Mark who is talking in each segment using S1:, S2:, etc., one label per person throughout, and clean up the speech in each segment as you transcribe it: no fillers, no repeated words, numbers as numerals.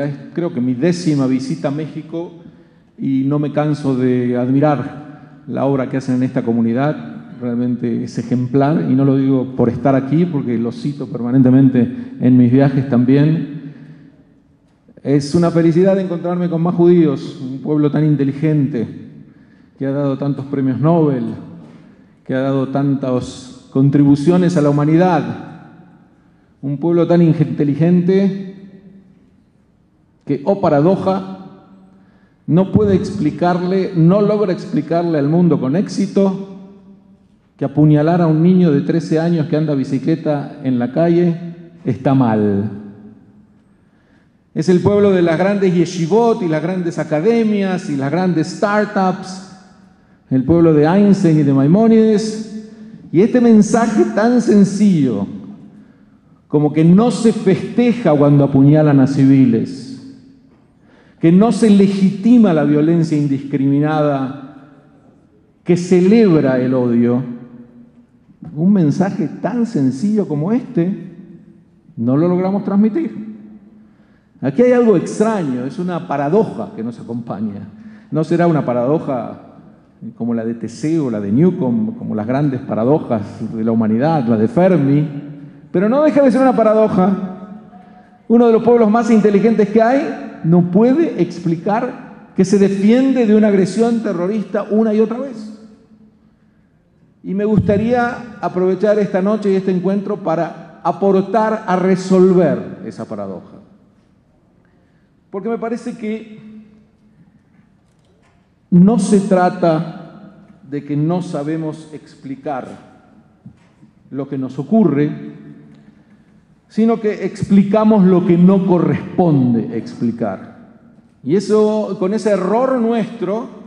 S1: realidad es creo que mi 10ª visita a México y no me canso de admirar la obra que hacen en esta comunidad. Realmente es ejemplar, y no lo digo por estar aquí, porque lo cito permanentemente en mis viajes también. Es una felicidad encontrarme con más judíos, un pueblo tan inteligente, que ha dado tantos premios Nobel, que ha dado tantas contribuciones a la humanidad. Un pueblo tan inteligente que, oh paradoja, no logra explicarle al mundo con éxito que apuñalar a un niño de 13 años que anda bicicleta en la calle está mal. Es el pueblo de las grandes yeshivot y las grandes academias y las grandes startups, el pueblo de Einstein y de Maimónides. Y este mensaje tan sencillo, como que no se festeja cuando apuñalan a civiles, que no se legitima la violencia indiscriminada, que celebra el odio, un mensaje tan sencillo como este, no lo logramos transmitir. Aquí hay algo extraño, es una paradoja que nos acompaña. No será una paradoja como la de Teseo o la de Newcomb, como las grandes paradojas de la humanidad, la de Fermi, pero no deja de ser una paradoja. Uno de los pueblos más inteligentes que hay no puede explicar que se defiende de una agresión terrorista una y otra vez. Y me gustaría aprovechar esta noche y este encuentro para aportar a resolver esa paradoja. Porque me parece que no se trata de que no sabemos explicar lo que nos ocurre, sino que explicamos lo que no corresponde explicar. Y eso, con ese error nuestro,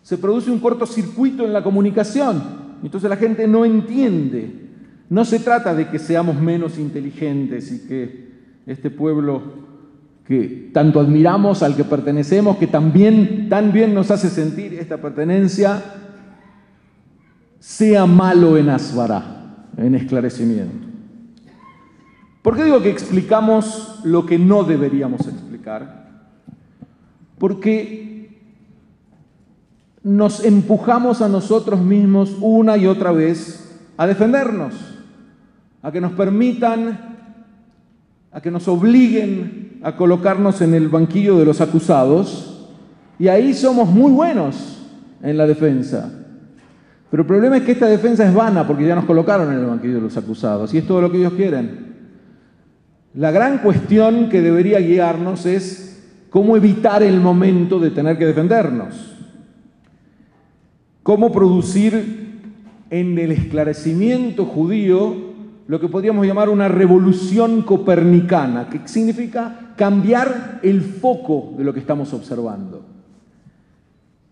S1: se produce un cortocircuito en la comunicación. Entonces la gente no entiende. No se trata de que seamos menos inteligentes y que este pueblo que tanto admiramos, al que pertenecemos, que tan bien nos hace sentir esta pertenencia, sea malo en asvará, en esclarecimiento. ¿Por qué digo que explicamos lo que no deberíamos explicar? Porque nos empujamos a nosotros mismos una y otra vez a defendernos, a que nos permitan, a que nos obliguen a colocarnos en el banquillo de los acusados, y ahí somos muy buenos en la defensa. Pero el problema es que esta defensa es vana, porque ya nos colocaron en el banquillo de los acusados, y es todo lo que ellos quieren. La gran cuestión que debería guiarnos es cómo evitar el momento de tener que defendernos. Cómo producir en el esclarecimiento judío lo que podríamos llamar una revolución copernicana, que significa cambiar el foco de lo que estamos observando.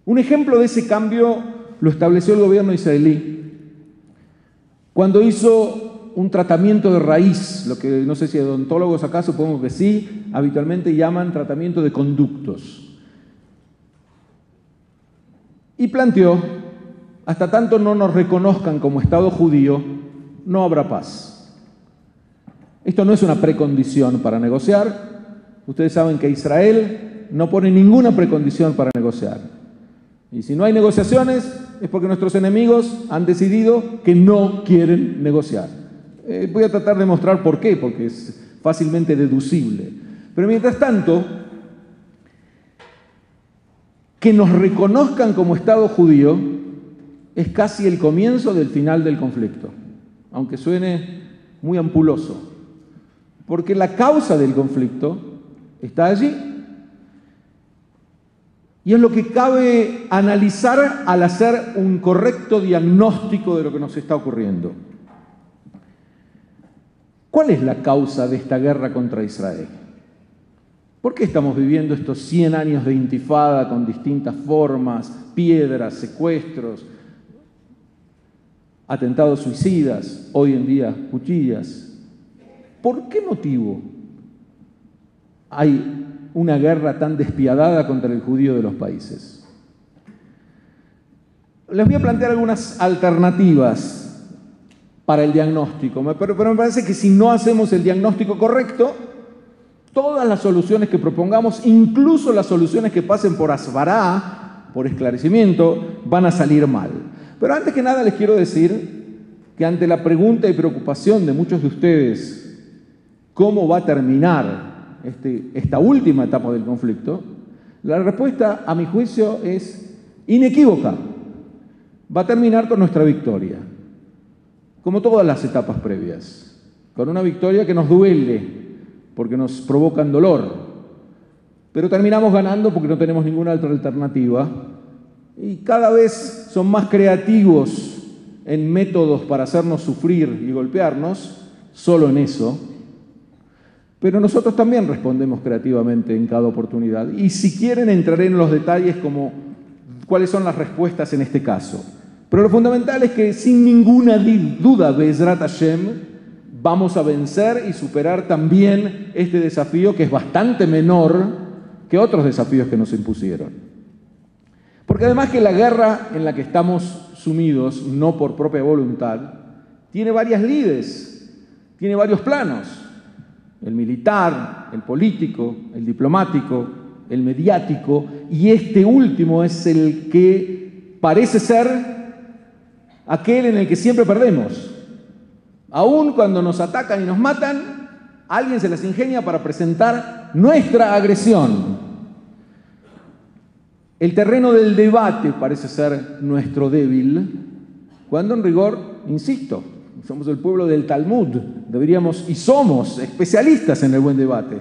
S1: Un ejemplo de ese cambio lo estableció el gobierno israelí cuando hizo un tratamiento de raíz, lo que no sé si odontólogos acá, supongo que sí, habitualmente llaman tratamiento de conductos. Y planteó, hasta tanto no nos reconozcan como Estado judío, no habrá paz. Esto no es una precondición para negociar. Ustedes saben que Israel no pone ninguna precondición para negociar. Y si no hay negociaciones es porque nuestros enemigos han decidido que no quieren negociar. Voy a tratar de mostrar por qué, porque es fácilmente deducible. Pero mientras tanto, que nos reconozcan como Estado judío es casi el comienzo del final del conflicto, aunque suene muy ampuloso, porque la causa del conflicto está allí. Y es lo que cabe analizar al hacer un correcto diagnóstico de lo que nos está ocurriendo. ¿Cuál es la causa de esta guerra contra Israel? ¿Por qué estamos viviendo estos 100 años de intifada con distintas formas, piedras, secuestros, atentados suicidas, hoy en día cuchillas? ¿Por qué motivo hay una guerra tan despiadada contra el judío de los países? Les voy a plantear algunas alternativas para el diagnóstico, pero me parece que si no hacemos el diagnóstico correcto, Todas las soluciones que propongamos, incluso las soluciones que pasen por asbará, por esclarecimiento, van a salir mal. Pero antes que nada les quiero decir que ante la pregunta y preocupación de muchos de ustedes, ¿cómo va a terminar esta última etapa del conflicto? La respuesta, a mi juicio, es inequívoca. Va a terminar con nuestra victoria, como todas las etapas previas, con una victoria que nos duele, porque nos provocan dolor, pero terminamos ganando porque no tenemos ninguna otra alternativa, y cada vez son más creativos en métodos para hacernos sufrir y golpearnos, solo en eso. Pero nosotros también respondemos creativamente en cada oportunidad. Y si quieren, entraré en los detalles como cuáles son las respuestas en este caso. Pero lo fundamental es que sin ninguna duda, Be'ezrat Hashem, vamos a vencer y superar también este desafío que es bastante menor que otros desafíos que nos impusieron. Porque además que la guerra en la que estamos sumidos, no por propia voluntad, tiene varias lides, tiene varios planos. El militar, el político, el diplomático, el mediático, y este último es el que parece ser aquel en el que siempre perdemos. Aún cuando nos atacan y nos matan, alguien se las ingenia para presentar nuestra agresión. El terreno del debate parece ser nuestro débil, cuando en rigor, insisto, somos el pueblo del Talmud, deberíamos y somos especialistas en el buen debate.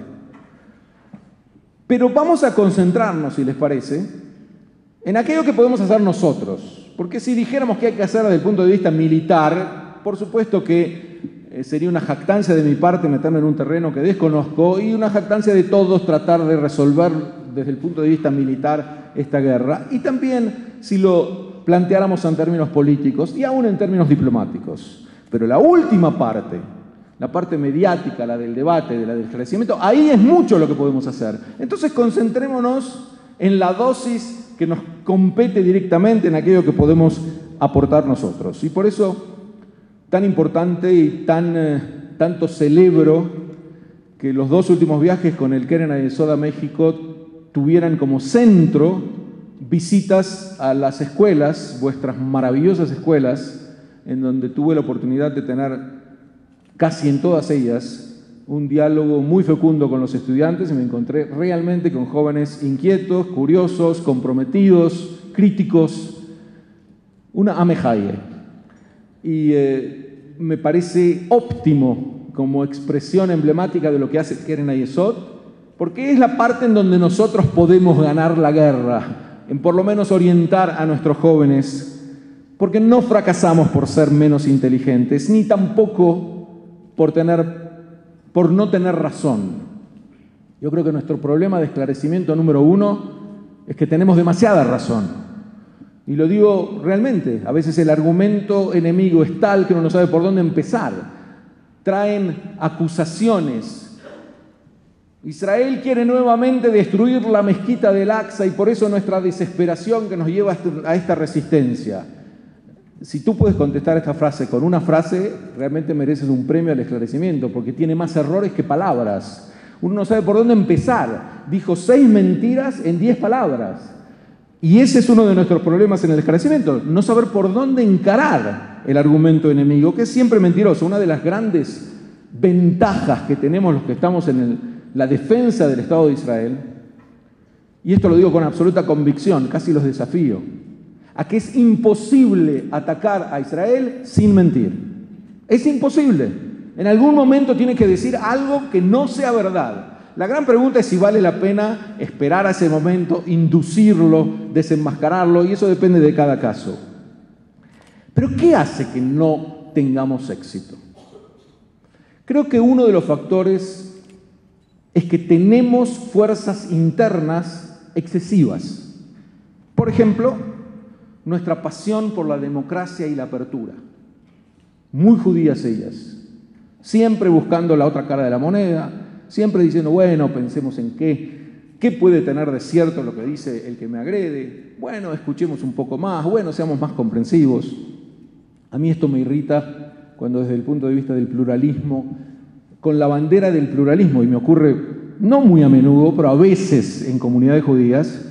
S1: Pero vamos a concentrarnos, si les parece, en aquello que podemos hacer nosotros. Porque si dijéramos que hay que hacer desde el punto de vista militar, por supuesto que sería una jactancia de mi parte meterme en un terreno que desconozco y una jactancia de todos tratar de resolver desde el punto de vista militar esta guerra. Y también si lo planteáramos en términos políticos y aún en términos diplomáticos. Pero la última parte, la parte mediática, la del debate, la del esclarecimiento, ahí es mucho lo que podemos hacer. Entonces concentrémonos en la dosis que nos compete directamente en aquello que podemos aportar nosotros. Y por eso, tan importante y tanto celebro que los dos últimos viajes con el Keren Hayesod a México tuvieran como centro visitas a las escuelas, vuestras maravillosas escuelas, en donde tuve la oportunidad de tener casi en todas ellas un diálogo muy fecundo con los estudiantes y me encontré realmente con jóvenes inquietos, curiosos, comprometidos, críticos, una amejaye. Y me parece óptimo como expresión emblemática de lo que hace Keren Hayesod, porque es la parte en donde nosotros podemos ganar la guerra, en por lo menos orientar a nuestros jóvenes, porque no fracasamos por ser menos inteligentes, ni tampoco por no tener razón. Yo creo que nuestro problema de esclarecimiento número uno es que tenemos demasiada razón. Y lo digo realmente, a veces el argumento enemigo es tal que uno no sabe por dónde empezar. Traen acusaciones. Israel quiere nuevamente destruir la mezquita del Aqsa y por eso nuestra desesperación que nos lleva a esta resistencia. Si tú puedes contestar esta frase con una frase, realmente mereces un premio al esclarecimiento, porque tiene más errores que palabras. Uno no sabe por dónde empezar. Dijo 6 mentiras en 10 palabras. Y ese es uno de nuestros problemas en el esclarecimiento, no saber por dónde encarar el argumento enemigo, que es siempre mentiroso. Una de las grandes ventajas que tenemos los que estamos en la defensa del Estado de Israel, y esto lo digo con absoluta convicción, casi los desafío, a que es imposible atacar a Israel sin mentir. Es imposible. En algún momento tiene que decir algo que no sea verdad. La gran pregunta es si vale la pena esperar a ese momento, inducirlo, desenmascararlo, y eso depende de cada caso. Pero ¿qué hace que no tengamos éxito? Creo que uno de los factores es que tenemos fuerzas internas excesivas. Por ejemplo, nuestra pasión por la democracia y la apertura. Muy judías ellas. Siempre buscando la otra cara de la moneda, siempre diciendo, bueno, pensemos en qué puede tener de cierto lo que dice el que me agrede. Bueno, escuchemos un poco más, bueno, seamos más comprensivos. A mí esto me irrita cuando desde el punto de vista del pluralismo, con la bandera del pluralismo, y me ocurre no muy a menudo, pero a veces en comunidades judías,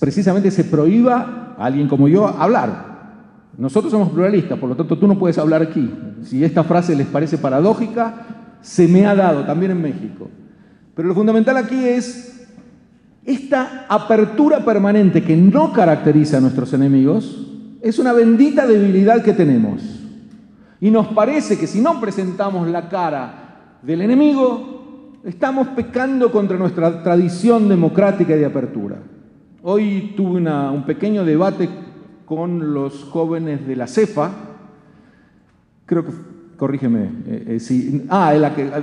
S1: precisamente se prohíba a alguien como yo hablar. Nosotros somos pluralistas, por lo tanto tú no puedes hablar aquí. Si esta frase les parece paradójica, se me ha dado también en México. Pero lo fundamental aquí es esta apertura permanente que no caracteriza a nuestros enemigos, es una bendita debilidad que tenemos. Y nos parece que si no presentamos la cara del enemigo, estamos pecando contra nuestra tradición democrática y de apertura. Hoy tuve un pequeño debate con los jóvenes de la CEFA, creo que, corrígeme,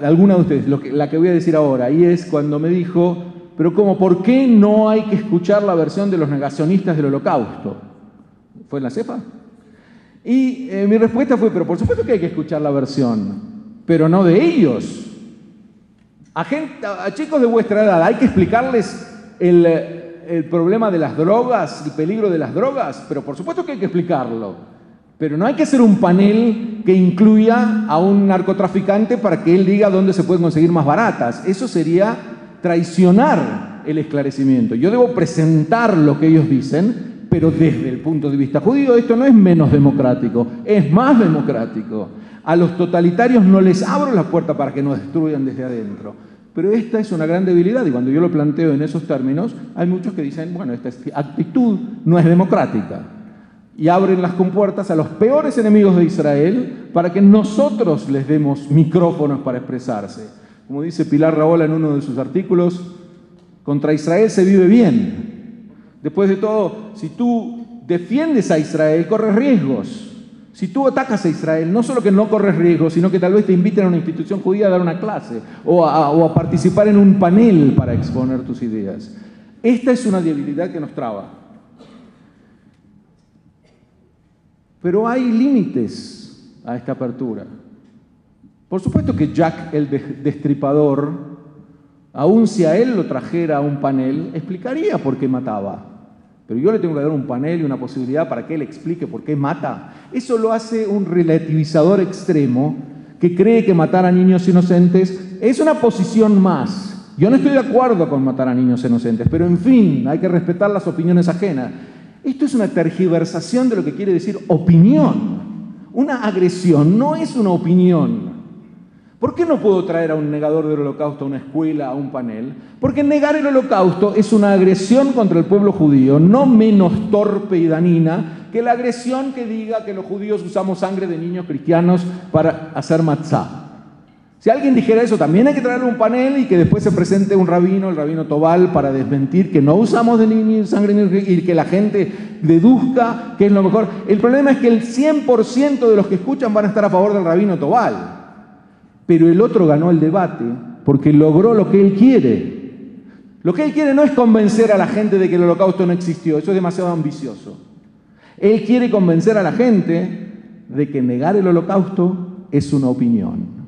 S1: alguna de ustedes, la que voy a decir ahora, y es cuando me dijo, pero ¿cómo? ¿Por qué no hay que escuchar la versión de los negacionistas del Holocausto? ¿Fue en la CEFA? Y mi respuesta fue, pero por supuesto que hay que escuchar la versión, pero no de ellos. A chicos de vuestra edad hay que explicarles el problema de las drogas, el peligro de las drogas, pero por supuesto que hay que explicarlo. Pero no hay que hacer un panel que incluya a un narcotraficante para que él diga dónde se pueden conseguir más baratas. Eso sería traicionar el esclarecimiento. Yo debo presentar lo que ellos dicen, pero desde el punto de vista judío esto no es menos democrático, es más democrático. A los totalitarios no les abro la puerta para que nos destruyan desde adentro. Pero esta es una gran debilidad y cuando yo lo planteo en esos términos, hay muchos que dicen, bueno, esta actitud no es democrática. Y abren las compuertas a los peores enemigos de Israel para que nosotros les demos micrófonos para expresarse. Como dice Pilar Rahola en uno de sus artículos, contra Israel se vive bien. Después de todo, si tú defiendes a Israel, corres riesgos. Si tú atacas a Israel, no solo que no corres riesgos, sino que tal vez te inviten a una institución judía a dar una clase o a participar en un panel para exponer tus ideas. Esta es una debilidad que nos traba. Pero hay límites a esta apertura. Por supuesto que Jack el Destripador, aun si a él lo trajera a un panel, explicaría por qué mataba. Pero yo le tengo que dar un panel y una posibilidad para que él explique por qué mata. Eso lo hace un relativizador extremo que cree que matar a niños inocentes es una posición más. Yo no estoy de acuerdo con matar a niños inocentes, pero en fin, hay que respetar las opiniones ajenas. Esto es una tergiversación de lo que quiere decir opinión. Una agresión no es una opinión. ¿Por qué no puedo traer a un negador del Holocausto a una escuela, a un panel? Porque negar el Holocausto es una agresión contra el pueblo judío, no menos torpe y dañina que la agresión que diga que los judíos usamos sangre de niños cristianos para hacer matzá. Si alguien dijera eso, también hay que traerle un panel y que después se presente un rabino, el rabino Tobal, para desmentir que no usamos de niños sangre y que la gente deduzca que es lo mejor. El problema es que el 100% de los que escuchan van a estar a favor del rabino Tobal. Pero el otro ganó el debate porque logró lo que él quiere. Lo que él quiere no es convencer a la gente de que el Holocausto no existió, eso es demasiado ambicioso. Él quiere convencer a la gente de que negar el Holocausto es una opinión.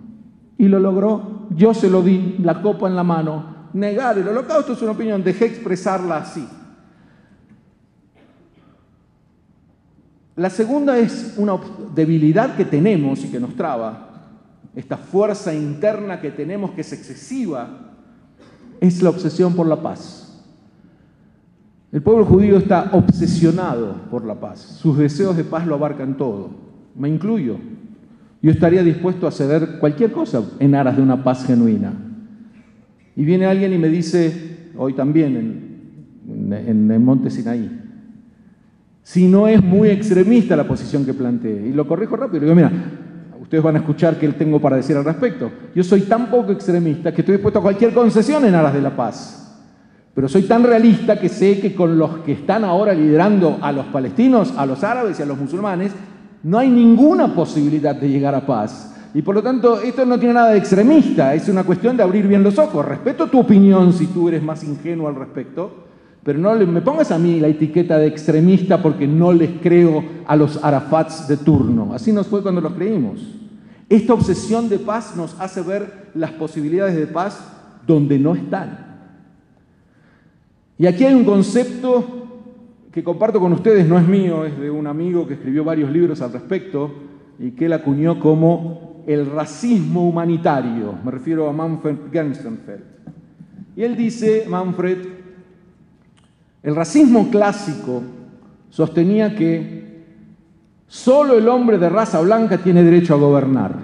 S1: Y lo logró, yo se lo di, la copa en la mano. Negar el Holocausto es una opinión, dejé expresarla así. La segunda es una debilidad que tenemos y que nos traba. Esta fuerza interna que tenemos que es excesiva, es la obsesión por la paz. El pueblo judío está obsesionado por la paz. Sus deseos de paz lo abarcan todo. Me incluyo. Yo estaría dispuesto a ceder cualquier cosa en aras de una paz genuina. Y viene alguien y me dice, hoy también en el Monte Sinaí, si no es muy extremista la posición que planteé. Y lo corrijo rápido. Digo, mira, ustedes van a escuchar qué tengo para decir al respecto. Yo soy tan poco extremista que estoy dispuesto a cualquier concesión en aras de la paz. Pero soy tan realista que sé que con los que están ahora liderando a los palestinos, a los árabes y a los musulmanes, no hay ninguna posibilidad de llegar a paz. Y por lo tanto, esto no tiene nada de extremista, es una cuestión de abrir bien los ojos. Respeto tu opinión si tú eres más ingenuo al respecto, pero no me pongas a mí la etiqueta de extremista porque no les creo a los Arafats de turno. Así nos fue cuando los creímos. Esta obsesión de paz nos hace ver las posibilidades de paz donde no están. Y aquí hay un concepto que comparto con ustedes, no es mío, es de un amigo que escribió varios libros al respecto y que él acuñó como el racismo humanitario. Me refiero a Manfred Gerstenfeld. Y él dice, Manfred, el racismo clásico sostenía que solo el hombre de raza blanca tiene derecho a gobernar.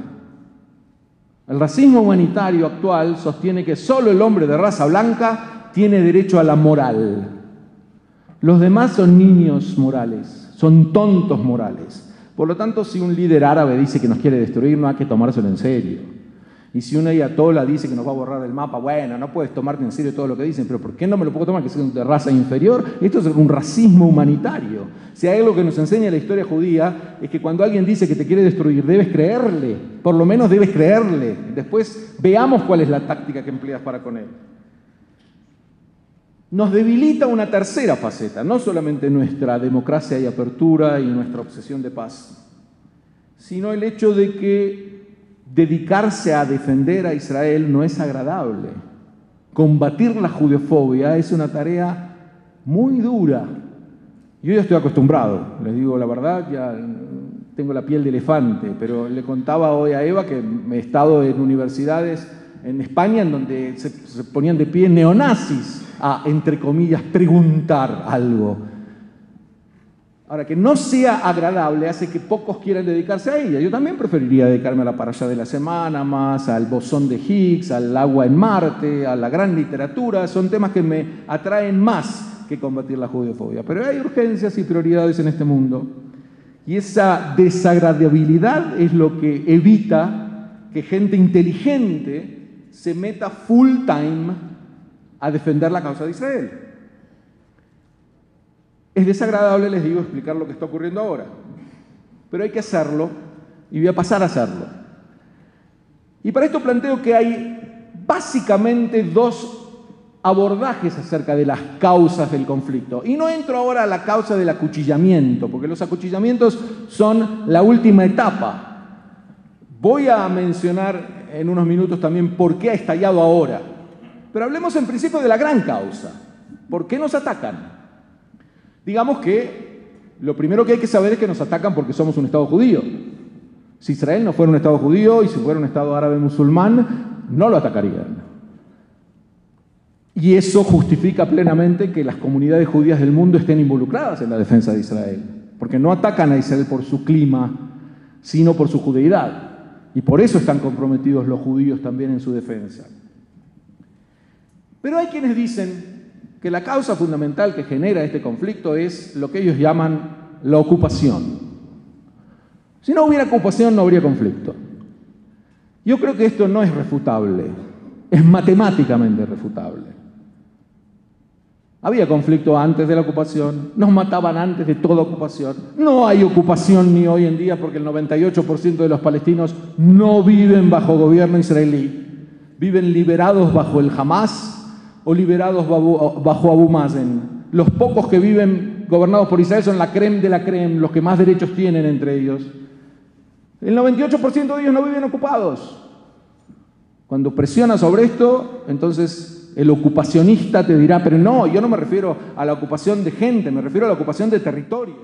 S1: El racismo humanitario actual sostiene que solo el hombre de raza blanca tiene derecho a la moral. Los demás son niños morales, son tontos morales. Por lo tanto, si un líder árabe dice que nos quiere destruir, no hay que tomárselo en serio. Y si un ayatollah dice que nos va a borrar del mapa, bueno, no puedes tomarte en serio todo lo que dicen, pero ¿por qué no me lo puedo tomar que sea de raza inferior? Esto es un racismo humanitario. Si hay algo que nos enseña la historia judía, es que cuando alguien dice que te quiere destruir, debes creerle, por lo menos debes creerle. Después veamos cuál es la táctica que empleas para con él. Nos debilita una tercera faceta, no solamente nuestra democracia y apertura y nuestra obsesión de paz, sino el hecho de que dedicarse a defender a Israel no es agradable. Combatir la judeofobia es una tarea muy dura. Yo ya estoy acostumbrado, les digo la verdad, ya tengo la piel de elefante, pero le contaba hoy a Eva que he estado en universidades en España en donde se ponían de pie neonazis a, entre comillas, preguntar algo. Ahora, que no sea agradable hace que pocos quieran dedicarse a ella. Yo también preferiría dedicarme a la parashá de la semana, más al bosón de Higgs, al agua en Marte, a la gran literatura. Son temas que me atraen más que combatir la judeofobia. Pero hay urgencias y prioridades en este mundo. Y esa desagradabilidad es lo que evita que gente inteligente se meta full time a defender la causa de Israel. Es desagradable, les digo, explicar lo que está ocurriendo ahora, pero hay que hacerlo y voy a pasar a hacerlo. Y para esto planteo que hay básicamente dos abordajes acerca de las causas del conflicto. Y no entro ahora a la causa del acuchillamiento, porque los acuchillamientos son la última etapa. Voy a mencionar en unos minutos también por qué ha estallado ahora. Pero hablemos en principio de la gran causa. ¿Por qué nos atacan? Digamos que lo primero que hay que saber es que nos atacan porque somos un Estado judío. Si Israel no fuera un Estado judío y si fuera un Estado árabe musulmán, no lo atacarían. Y eso justifica plenamente que las comunidades judías del mundo estén involucradas en la defensa de Israel. Porque no atacan a Israel por su clima, sino por su judeidad. Y por eso están comprometidos los judíos también en su defensa. Pero hay quienes dicen que la causa fundamental que genera este conflicto es lo que ellos llaman la ocupación. Si no hubiera ocupación, no habría conflicto. Yo creo que esto no es refutable, es matemáticamente refutable. Había conflicto antes de la ocupación, nos mataban antes de toda ocupación. No hay ocupación ni hoy en día porque el 98% de los palestinos no viven bajo gobierno israelí. Viven liberados bajo el Hamas o liberados bajo Abu Mazen. Los pocos que viven gobernados por Israel son la crème de la crème, los que más derechos tienen entre ellos. El 98% de ellos no viven ocupados. Cuando presiona sobre esto, entonces el ocupacionista te dirá, pero no, yo no me refiero a la ocupación de gente, me refiero a la ocupación de territorios.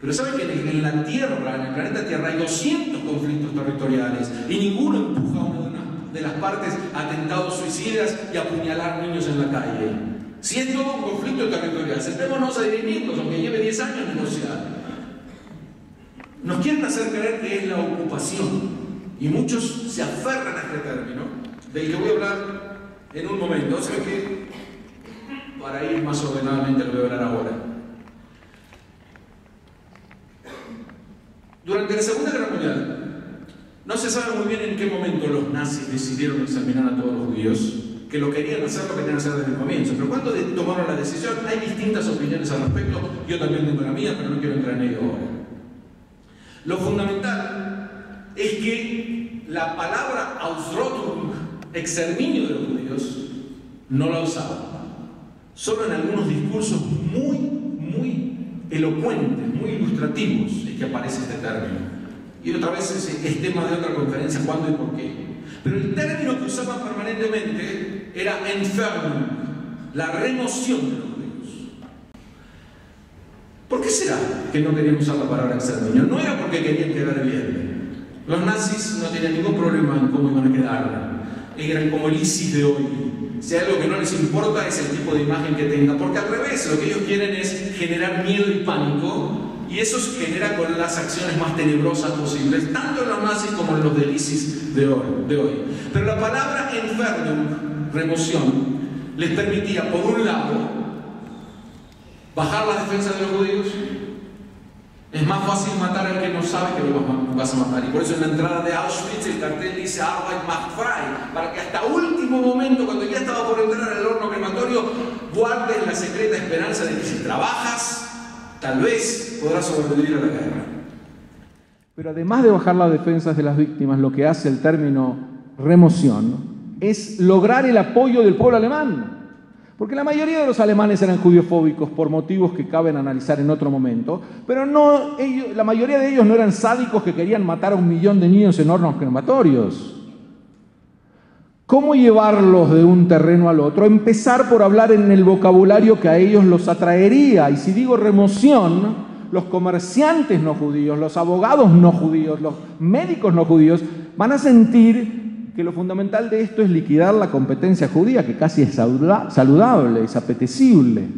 S2: Pero ¿saben que en la Tierra, en el planeta Tierra, hay 200 conflictos territoriales y ninguno empuja a una de las partes a atentados suicidas y a apuñalar niños en la calle? Si es todo un conflicto territorial, sentémonos a dirimirnos, aunque lleve 10 años negociar. Nos quieren hacer creer que es la ocupación y muchos se aferran a este término, del que voy a hablar en un momento. O sea que, para ir más ordenadamente, lo voy a hablar ahora. Durante la Segunda Guerra Mundial, no se sabe muy bien en qué momento los nazis decidieron exterminar a todos los judíos, que lo querían hacer desde el comienzo. Pero cuando tomaron la decisión, hay distintas opiniones al respecto. Yo también tengo la mía, pero no quiero entrar en ello ahora. Lo fundamental es que la palabra Ausrottung, exterminio de los judíos, no la usaban. Solo en algunos discursos muy elocuentes, muy ilustrativos, es que aparece este término. Y otra vez es tema de otra conferencia, cuándo y por qué. Pero el término que usaban permanentemente era Entfernung, la remoción de los judíos. ¿Por qué será que no querían usar la palabra exterminio? No era porque querían quedar bien, Los nazis no tenían ningún problema en cómo iban a quedar. Eran como el ISIS de hoy. Si hay algo que no les importa es el tipo de imagen que tenga, porque al revés, lo que ellos quieren es generar miedo y pánico, y eso se genera con las acciones más tenebrosas posibles, tanto en los nazis como en los del ISIS de hoy. Pero la palabra Entfernung, remoción, les permitía, por un lado, bajar las defensas de los judíos. Es más fácil matar al que no sabe que lo vas a matar. Y por eso en la entrada de Auschwitz el cartel dice Arbeit macht frei, para que hasta último momento, cuando ya estaba por entrar al horno crematorio, guardes la secreta esperanza de que si trabajas, tal vez podrás sobrevivir a la guerra.
S1: Pero además de bajar las defensas de las víctimas, lo que hace el término remoción es lograr el apoyo del pueblo alemán. Porque la mayoría de los alemanes eran judiofóbicos por motivos que caben analizar en otro momento, pero la mayoría de ellos no eran sádicos que querían matar a 1 millón de niños en hornos crematorios. ¿Cómo llevarlos de un terreno al otro? Empezar por hablar en el vocabulario que a ellos los atraería. Y si digo remoción, los comerciantes no judíos, los abogados no judíos, los médicos no judíos van a sentir que lo fundamental de esto es liquidar la competencia judía, que casi es saludable, es apetecible.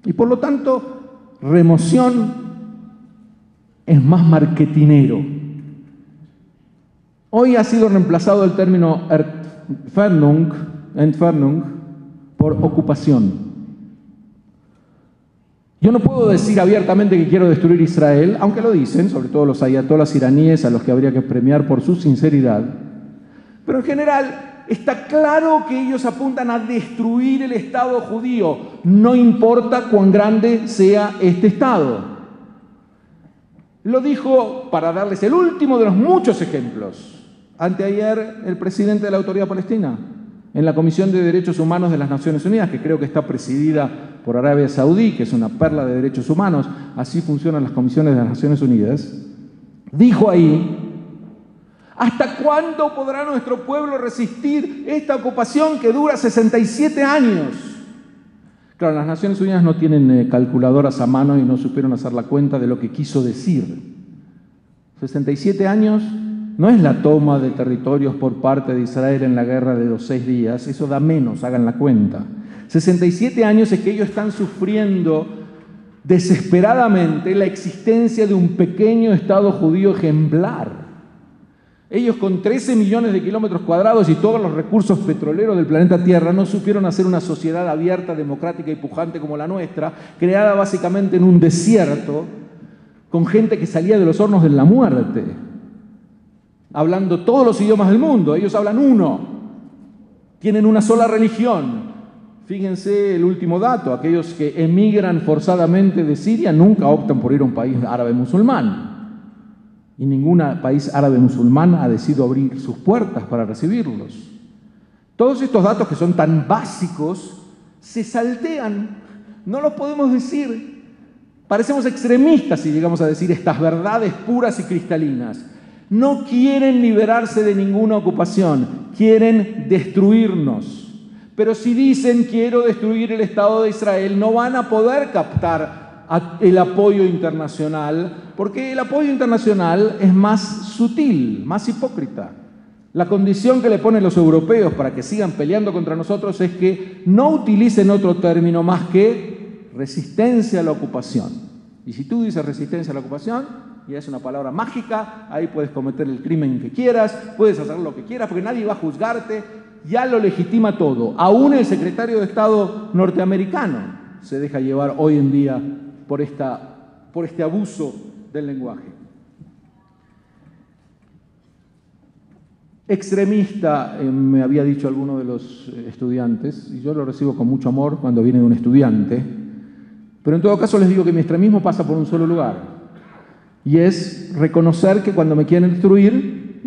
S1: Y por lo tanto, remoción es más marketinero. Hoy ha sido reemplazado el término Entfernung por ocupación. Yo no puedo decir abiertamente que quiero destruir Israel, aunque lo dicen, sobre todo los ayatolás iraníes, a los que habría que premiar por su sinceridad. Pero en general está claro que ellos apuntan a destruir el Estado judío, no importa cuán grande sea este Estado. Lo dijo, para darles el último de los muchos ejemplos, anteayer el presidente de la Autoridad Palestina, en la Comisión de Derechos Humanos de las Naciones Unidas, que creo que está presidida por Arabia Saudí, que es una perla de derechos humanos, así funcionan las comisiones de las Naciones Unidas, dijo ahí: ¿hasta cuándo podrá nuestro pueblo resistir esta ocupación que dura 67 años? Claro, las Naciones Unidas no tienen calculadoras a mano y no supieron hacer la cuenta de lo que quiso decir. 67 años no es la toma de territorios por parte de Israel en la guerra de los 6 días, eso da menos, hagan la cuenta. 67 años es que ellos están sufriendo desesperadamente la existencia de un pequeño Estado judío ejemplar. Ellos con 13 millones de kilómetros cuadrados y todos los recursos petroleros del planeta Tierra no supieron hacer una sociedad abierta, democrática y pujante como la nuestra, creada básicamente en un desierto, con gente que salía de los hornos de la muerte, hablando todos los idiomas del mundo. Ellos hablan uno, tienen una sola religión. Fíjense el último dato: aquellos que emigran forzadamente de Siria nunca optan por ir a un país árabe musulmán. Y ningún país árabe musulmán ha decidido abrir sus puertas para recibirlos. Todos estos datos que son tan básicos se saltean, no los podemos decir. Parecemos extremistas si llegamos a decir estas verdades puras y cristalinas. No quieren liberarse de ninguna ocupación, quieren destruirnos. Pero si dicen quiero destruir el Estado de Israel, no van a poder captar el apoyo internacional, porque el apoyo internacional es más sutil, más hipócrita. La condición que le ponen los europeos para que sigan peleando contra nosotros es que no utilicen otro término más que resistencia a la ocupación. Y si tú dices resistencia a la ocupación, y es una palabra mágica, ahí puedes cometer el crimen que quieras, puedes hacer lo que quieras, porque nadie va a juzgarte, ya lo legitima todo. Aún el secretario de Estado norteamericano se deja llevar hoy en día por este abuso del lenguaje. Extremista, me había dicho alguno de los estudiantes, y yo lo recibo con mucho amor cuando viene de un estudiante, pero en todo caso les digo que mi extremismo pasa por un solo lugar, y es reconocer que cuando me quieren destruir,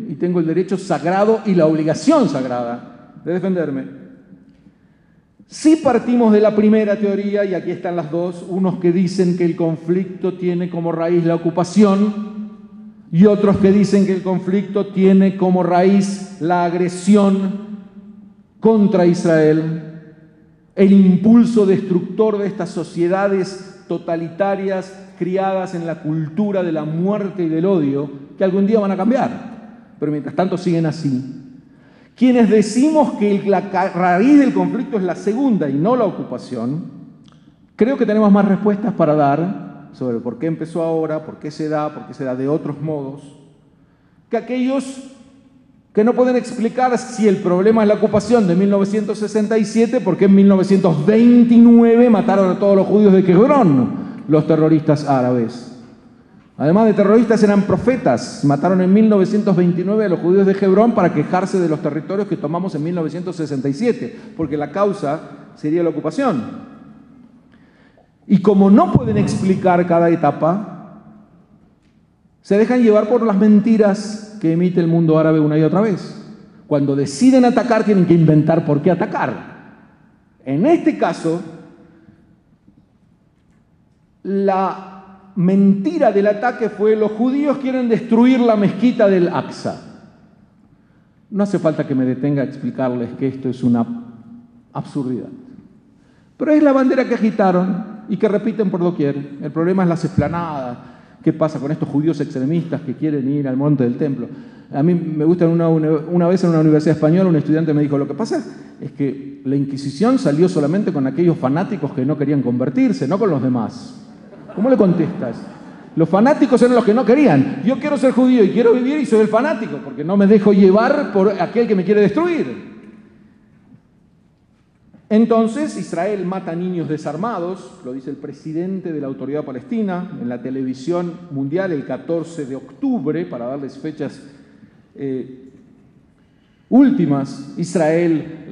S1: y tengo el derecho sagrado y la obligación sagrada de defenderme. Si partimos de la primera teoría, y aquí están las dos, unos que dicen que el conflicto tiene como raíz la ocupación y otros que dicen que el conflicto tiene como raíz la agresión contra Israel, el impulso destructor de estas sociedades totalitarias criadas en la cultura de la muerte y del odio, que algún día van a cambiar, pero mientras tanto siguen así. Quienes decimos que la raíz del conflicto es la segunda y no la ocupación, creo que tenemos más respuestas para dar sobre por qué empezó ahora, por qué se da de otros modos, que aquellos que no pueden explicar si el problema es la ocupación de 1967, por qué en 1929 mataron a todos los judíos de Hebrón los terroristas árabes. Además de terroristas, eran profetas. Mataron en 1929 a los judíos de Hebrón para quejarse de los territorios que tomamos en 1967, porque la causa sería la ocupación. Y como no pueden explicar cada etapa, se dejan llevar por las mentiras que emite el mundo árabe una y otra vez. Cuando deciden atacar, tienen que inventar por qué atacar. En este caso, la mentira del ataque fue: los judíos quieren destruir la mezquita del Aqsa. No hace falta que me detenga a explicarles que esto es una absurdidad. Pero es la bandera que agitaron y que repiten por doquier. El problema es las esplanadas. ¿Qué pasa con estos judíos extremistas que quieren ir al monte del templo? A mí me gusta, una vez en una universidad española un estudiante me dijo: lo que pasa es que la Inquisición salió solamente con aquellos fanáticos que no querían convertirse, no con los demás. ¿Cómo le contestas? Los fanáticos eran los que no querían. Yo quiero ser judío y quiero vivir y soy el fanático, porque no me dejo llevar por aquel que me quiere destruir. Entonces Israel mata niños desarmados, lo dice el presidente de la Autoridad Palestina en la televisión mundial el 14 de octubre, para darles fechas últimas. Israel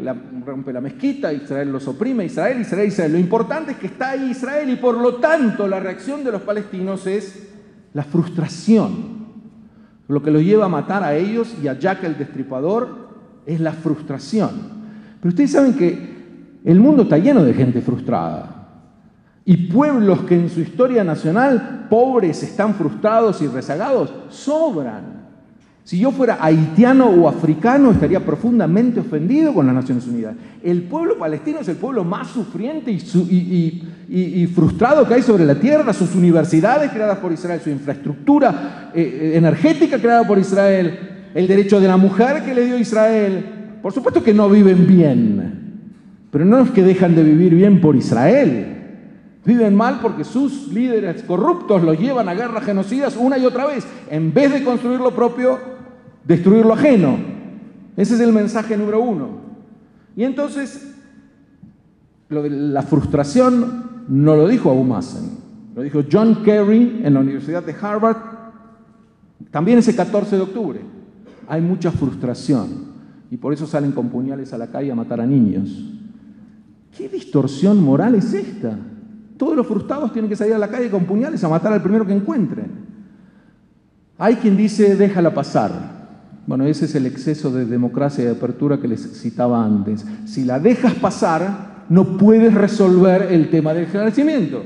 S1: rompe la mezquita, Israel los oprime, Israel. Lo importante es que está ahí Israel, y por lo tanto la reacción de los palestinos es la frustración. Lo que los lleva a matar a ellos y a Jack el Destripador es la frustración. Pero ustedes saben que el mundo está lleno de gente frustrada. Y pueblos que en su historia nacional, pobres, están frustrados y rezagados, sobran. Si yo fuera haitiano o africano, estaría profundamente ofendido con las Naciones Unidas. El pueblo palestino es el pueblo más sufriente y frustrado que hay sobre la tierra. Sus universidades creadas por Israel, su infraestructura energética creada por Israel, el derecho de la mujer que le dio Israel. Por supuesto que no viven bien. Pero no es que dejan de vivir bien por Israel. Viven mal porque sus líderes corruptos los llevan a guerras genocidas una y otra vez. En vez de construir lo propio, destruir lo ajeno. Ese es el mensaje número uno. Y entonces, lo de la frustración no lo dijo Abu Mazen. Lo dijo John Kerry en la Universidad de Harvard, también ese 14 de octubre. Hay mucha frustración y por eso salen con puñales a la calle a matar a niños. ¿Qué distorsión moral es esta? Todos los frustrados tienen que salir a la calle con puñales a matar al primero que encuentren. Hay quien dice: déjala pasar. Bueno, ese es el exceso de democracia y de apertura que les citaba antes. Si la dejas pasar, no puedes resolver el tema del esclarecimiento.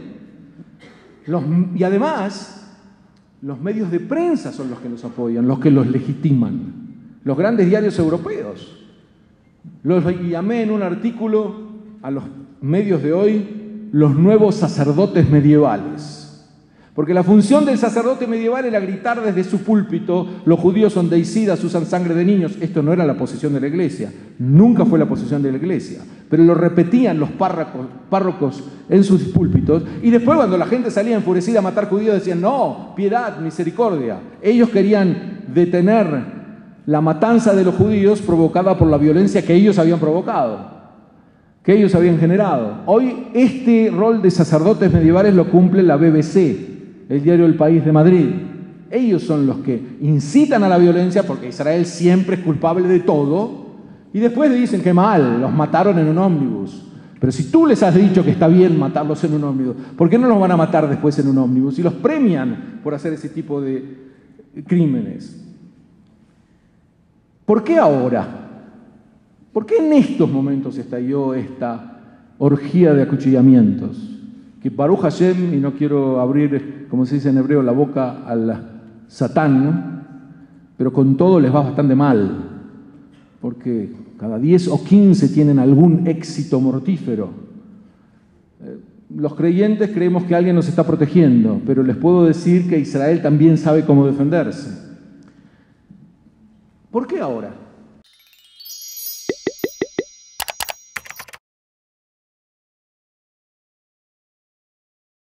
S1: Y además, los medios de prensa son los que los apoyan, los que los legitiman. Los grandes diarios europeos. Los llamé en un artículo a los medios de hoy los nuevos sacerdotes medievales. Porque la función del sacerdote medieval era gritar desde su púlpito: los judíos son deicidas, usan sangre de niños. Esto no era la posición de la iglesia, nunca fue la posición de la iglesia, pero lo repetían los párrocos en sus púlpitos, y después cuando la gente salía enfurecida a matar judíos decían: no, piedad, misericordia. Ellos querían detener la matanza de los judíos provocada por la violencia que ellos habían provocado, que ellos habían generado. Hoy este rol de sacerdotes medievales lo cumple la BBC, el diario El País de Madrid. Ellos son los que incitan a la violencia porque Israel siempre es culpable de todo, y después dicen que mal, los mataron en un ómnibus. Pero si tú les has dicho que está bien matarlos en un ómnibus, ¿por qué no los van a matar después en un ómnibus? Y los premian por hacer ese tipo de crímenes. ¿Por qué ahora? ¿Por qué en estos momentos estalló esta orgía de acuchillamientos? Que Baruch Hashem, y no quiero abrir, como se dice en hebreo, la boca al Satán, ¿no? Pero con todo les va bastante mal, porque cada 10 o 15 tienen algún éxito mortífero. los creyentes creemos que alguien nos está protegiendo, pero les puedo decir que Israel también sabe cómo defenderse. ¿Por qué ahora?